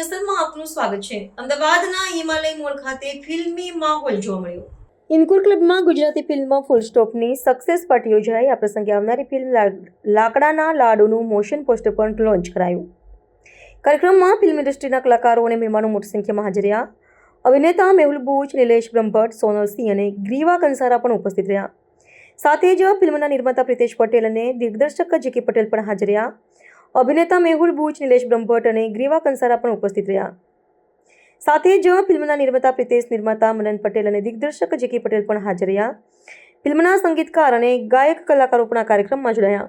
અસરમાં આપનું સ્વાગત છે। અમદાવાદના હિમાલય મોલ ખાતે ફિલ્મી માહોલ જોવા મળ્યો। ઇન્કુર ક્લબમાં ગુજરાતી ફિલ્મ ફૂલ સ્ટોપની સક્સેસ પાર્ટી યોજાઈ। આ પ્રસંગે આવનારી ફિલ્મ લાકડાના લાડુનું મોશન પોસ્ટર પણ લોન્ચ કરાયું। કાર્યક્રમમાં ફિલ્મ ઇન્ડસ્ટ્રીના કલાકારો અને મહેમાનો મોટી સંખ્યામાં હાજર રહ્યા। અભિનેતા મેહુલ બુચ, નિલેશ બ્રહ્મભટ્ટ, સોનલ સિંહ અને ગ્રીવા કંસારા પણ ઉપસ્થિત રહ્યા। સાથે જ ફિલ્મના નિર્માતા પ્રિતેશ પટેલ અને દિગ્દર્શક જે.કે. પટેલ પણ હાજર રહ્યા। અભિનેતા મેહુલ બુચ, નિલેશ બ્રહ્મભટ્ટ અને ગ્રીવા કંસારા પણ ઉપસ્થિત રહ્યા। સાથે જ ફિલ્મના નિર્માતા પ્રિતેશ, નિર્માતા મનન પટેલ અને દિગ્દર્શક જે.કે. પટેલ પણ હાજર રહ્યા। ફિલ્મના સંગીતકાર અને ગાયક કલાકારો પણ આ કાર્યક્રમમાં જોડાયા।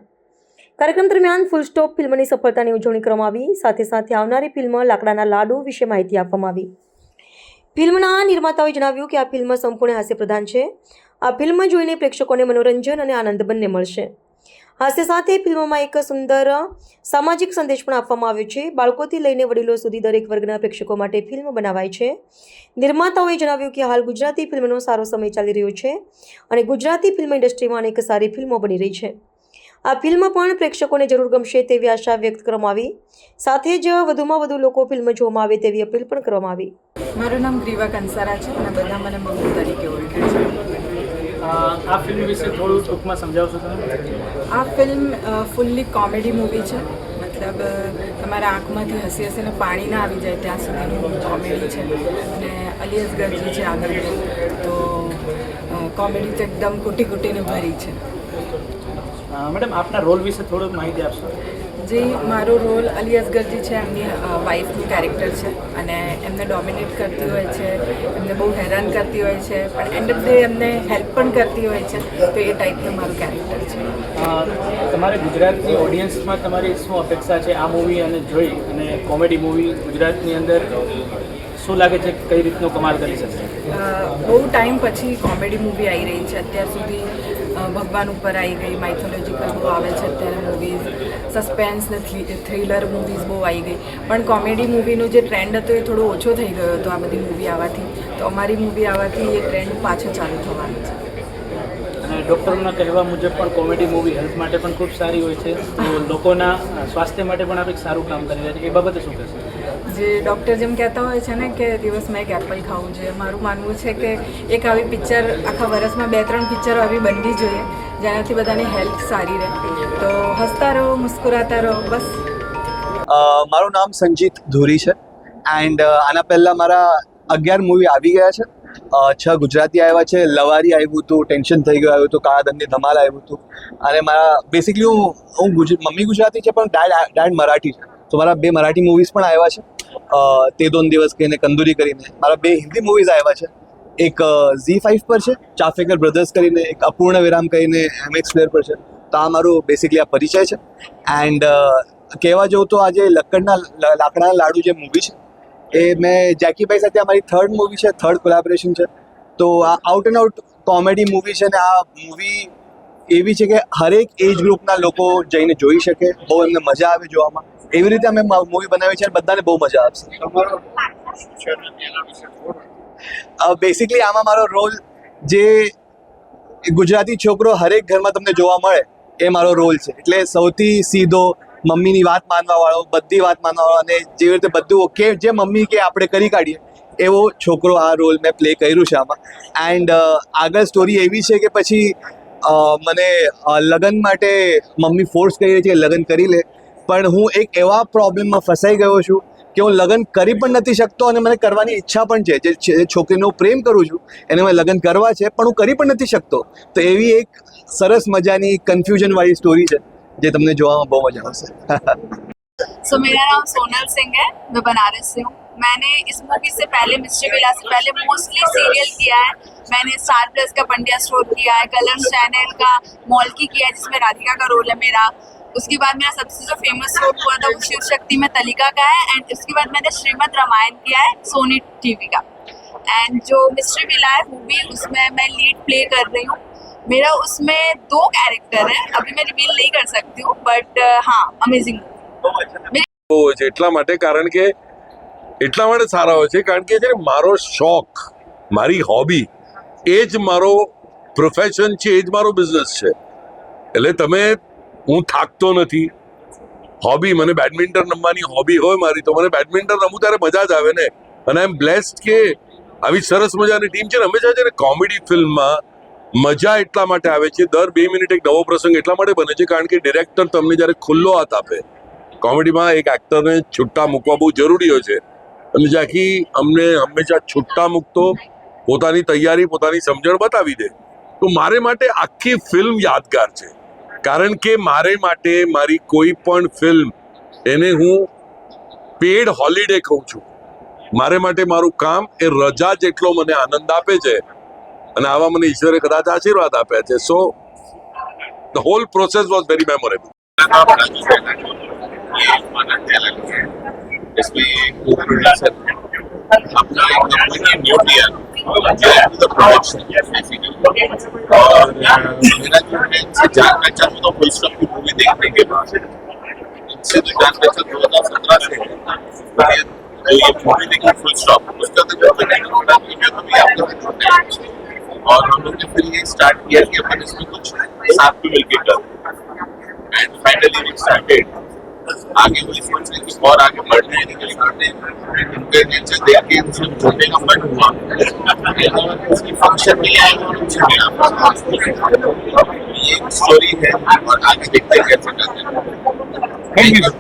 કાર્યક્રમ દરમિયાન ફૂલ સ્ટોપ ફિલ્મની સફળતાની ઉજવણી કરવામાં આવી। સાથે સાથે આવનારી ફિલ્મ લાકડાના લાડુ વિશે માહિતી આપવામાં આવી। ફિલ્મના નિર્માતાઓએ જણાવ્યું કે આ ફિલ્મ સંપૂર્ણ હાસ્ય પ્રધાન છે। આ ફિલ્મ જોઈને પ્રેક્ષકોને મનોરંજન અને આનંદ બંને મળશે। હાસ્ય સાથે ફિલ્મમાં એક સુંદર સામાજિક સંદેશ પણ આપવામાં આવ્યો છે। બાળકોથી લઈને વડીલો સુધી દરેક વર્ગના પ્રેક્ષકો માટે ફિલ્મ બનાવાઈ છે। નિર્માતાઓએ જણાવ્યું કે હાલ ગુજરાતી ફિલ્મનો સારો સમય ચાલી રહ્યો છે અને ગુજરાતી ફિલ્મ ઇન્ડસ્ટ્રીમાં અનેક સારી ફિલ્મો બની રહી છે। આ ફિલ્મ પણ પ્રેક્ષકોને જરૂર ગમશે તેવી આશા વ્યક્ત કરવામાં આવી। સાથે જ વધુમાં વધુ લોકો ફિલ્મ જોવામાં આવે તેવી અપીલ પણ કરવામાં આવી। મારું નામ ગ્રીવા કંસારા છે અને બધા મને મમ્મી તરીકે ઓળખે છે। આ ફિલ્મ વિશે થોડું ટૂંકમાં સમજાવશો તમે? આ ફિલ્મ ફૂલ્લી કોમેડી મૂવી છે। મતલબ તમારા આંખમાંથી હસી હસીને પાણી ના આવી જાય ત્યાં સુધીનું કોમેડી છે અને અલી અસગરજી છે આગળ, તો કોમેડી તો એકદમ કૂટી કૂટીને ભરી છે। મેડમ, આપના રોલ વિશે થોડુંક માહિતી આપશો? જે મારો રોલ અલી અસગરજી છે, એમની વાઈફનું કેરેક્ટર છે અને એમને ડોમિનેટ કરતી હોય છે, એમને બહુ હેરાન કરતી હોય છે, પણ એન્ડ ઓફ ડે એમને હેલ્પ પણ કરતી હોય છે, તો એ ટાઈપનું મારું કેરેક્ટર છે। તમારે ગુજરાતની ઓડિયન્સમાં તમારી શું અપેક્ષા છે આ મૂવી અને જોઈ અને કોમેડી મૂવી ગુજરાતની અંદર શું લાગે છે કઈ રીતનો કમાલ કરી શકશે? બહુ ટાઈમ પછી કોમેડી મૂવી આવી રહી છે। અત્યાર સુધી ભગવાન ઉપર આવી ગઈ, માઇથોલોજીકલ બહુ આવે છે અત્યારે મૂવીઝ, સસ્પેન્સ ને થ્રિલર મૂવીઝ બહુ આવી ગઈ, પણ કોમેડી મૂવીનો જે ટ્રેન્ડ હતો એ થોડો ઓછો થઈ ગયો હતો આ બધી મૂવી આવવાથી। તો અમારી મૂવી આવવાથી એ ટ્રેન્ડ પાછો ચાલુ થવાનો છે। અને ડૉક્ટરોના કહેવા મુજબ પણ કોમેડી મૂવી હેલ્થ માટે પણ ખૂબ સારી હોય છે, તો લોકોના સ્વાસ્થ્ય માટે પણ આપણે સારું કામ કરી રહ્યા છે, એ બાબતે શું કહેશો? જે ડૉક્ટર જેમ કહેતા હોય છે ને કે દિવસમાં એક એપલ ખાવું જોઈએ, મારું માનવું છે કે એક આવી પિક્ચર આખા વર્ષમાં 2-3 પિક્ચરો આવી બનવી જોઈએ જેનાથી બધાની હેલ્થ સારી રહે। તો હસતા રહો, મુસ્કુરાતા રહો, બસ। મારું નામ સંજીત ધુરી છે એન્ડ આના પહેલાં મારા 11 મૂવી આવી ગયા છે। 6 ગુજરાતી આવ્યા છે, લવારી આવ્યું હતું, ટેન્શન થઈ ગયું આવ્યું હતું, કાળા ધનની ધમાલ આવ્યું હતું અને મારા બેસિકલી હું મમ્મી ગુજરાતી છે પણ ડેડ મરાઠી છે, તો મારા 2 મરાઠી મૂવીઝ પણ આવ્યા છે। તે દોન દિવસ કહીને, કંદુરી કરીને મારા 2 હિન્દી મૂવીઝ આવ્યા છે। એક ZEE5 પર છે, ચાફેકર બ્રધર્સ કરીને, એક અપૂર્ણ વિરામ કરીને MX પ્લેયર પર છે। તો આ મારું બેસિકલી આ પરિચય છે એન્ડ કહેવા જાઉં તો આજે લાકડાના લાડુ જે મૂવી છે એ મેં જેકીભાઈ સાથે અમારી 3rd મૂવી છે, 3rd કોલેબોરેશન છે। તો આ out and out comedy movie છે અને આ મૂવી એવી છે કે હરેક એજ ગ્રુપના લોકો જઈને જોઈ શકે, બહુ એમને મજા આવે જોવામાં। એવી રીતે અમે મૂવી બનાવી છે અને બધાને બહુ મજા આવશે। બેસિકલી આમાં મારો રોલ જે ગુજરાતી છોકરો હરેક ઘરમાં તમને જોવા મળે એ મારો રોલ છે, એટલે સૌથી સીધો, મમ્મીની વાત માનવાવાળો, બધી વાત માનવાવાળો અને જેવી રીતે બધું કે જે મમ્મી કે આપણે કરી કાઢીએ એવો છોકરો આ રોલ મેં પ્લે કર્યું છે આમાં। એન્ડ આગળ સ્ટોરી એવી છે કે પછી મને લગ્ન માટે મમ્મી ફોર્સ કરી રહી છે કે લગ્ન કરી લે, પણ હું એક એવા પ્રોબ્લેમમાં ફસાઈ ગયો છું કે હું લગ્ન કરી પણ નથી શકતો અને મને કરવાની ઈચ્છા પણ છે। જે છોકરીને હું પ્રેમ કરું છું એને મને લગ્ન કરવા છે પણ હું કરી પણ નથી શકતો। તો એવી એક સરસ મજાની કન્फ्यूजन वाली स्टोरी है जो तुमने જોવામાં બહુ મજા આવશે। सो मेरा नाम सोनल सिंह है, मैं बनारस से हूँ। मैंने इस मूवी से पहले, मिस्टर विला से पहले मोस्टली सीरियल किया है। मैंने स्टार प्लस का पंड्या स्टोर किया है, कलर्स चैनल का मॉल्की किया है जिसमें राधिका का रोल है मेरा। उसके बाद मेरा सबसे जो फेमस रोल हुआ था वो शिव शक्ति में तलिका का है। एंड उसके बाद मैंने श्रीमद रामायण किया है सोनी टीवी का। एंड जो मिस्टर विला है मूवी, उसमें मैं लीड प्ले कर रही हूँ। मेरा उसमें 2 कैरेक्टर है, अभी मैं रिवील नहीं कर सकती हूँ, बट हाँ, अमेजिंग। એટલા માટે કારણ કે એટલા માટે સારા હોય છે કારણ કે મારો શોખ, મારી હોબી, એ જ મારો પ્રોફેશન છે, એ જ મારો બિઝનેસ છે। એટલે હું થાકતો નથી, હોબી, મને બેડમિન્ટન રમવાની હોબી હોય મારી, તો મને બેડમિન્ટન રમવું ત્યારે મજા જ આવે ને. અને આઈ એમ બ્લેસ્ડ કે આવી સરસ મજાની ટીમ છે ને. હંમેશા છે ને કોમેડી ફિલ્મમાં મજા એટલા માટે આવે છે, દર 2 મિનિટ એક નવો પ્રસંગ એટલા માટે બને છે કારણ કે ડિરેક્ટર તમને જ્યારે ખુલ્લો હાથ આપે. કોમેડીમાં એક એક્ટરને છૂટા મૂકવા બહુ જરૂરી હોય છે, અને જ્યાંથી અમને હંમેશા છૂટા મૂકતો પોતાની તૈયારી, પોતાની સમજણ બતાવી દે. તો મારે માટે આખી ફિલ્મ યાદગાર છે, કારણ કે મારે માટે મારી કોઈ પણ ફિલ્મ એને હું પેડ હોલિડે કહું છું. મારે માટે મારું કામ એ રજા જેટલો મને આનંદ આપે છે, અને આવા મને ઈશ્વરે કદાચ આશીર્વાદ આપ્યા છે. So the whole process was very memorable. इसमें co-producer अपना एकदम न्यू ईयर द प्रोडक्शन और मेरा जो है इनसे जान पहचान तो फुल स्टॉप की मूवी देखने के बाद इनसे तो जान पहचान 2017 से है. तो ये मूवी देखी फुल स्टॉप, उसका तो जो बना वीडियो तो भी आप लोग देखते हैं. और हम लोग ने फिर ये स्टार्ट किया कि अपन इसमें कुछ साथ में मिलकर कर, एंड फाइनली वी स्टार्टेड. आगे वही सोच रहे कि और आगे बढ़ने हैं, निकल करते हैं. उनके नेचर देख के उनसे जुड़ने का मन हुआ. उसकी फंक्शन नहीं आएगा और उनसे मिला. ये स्टोरी है और आगे देखते हैं कैसे करते हैं. Thank you.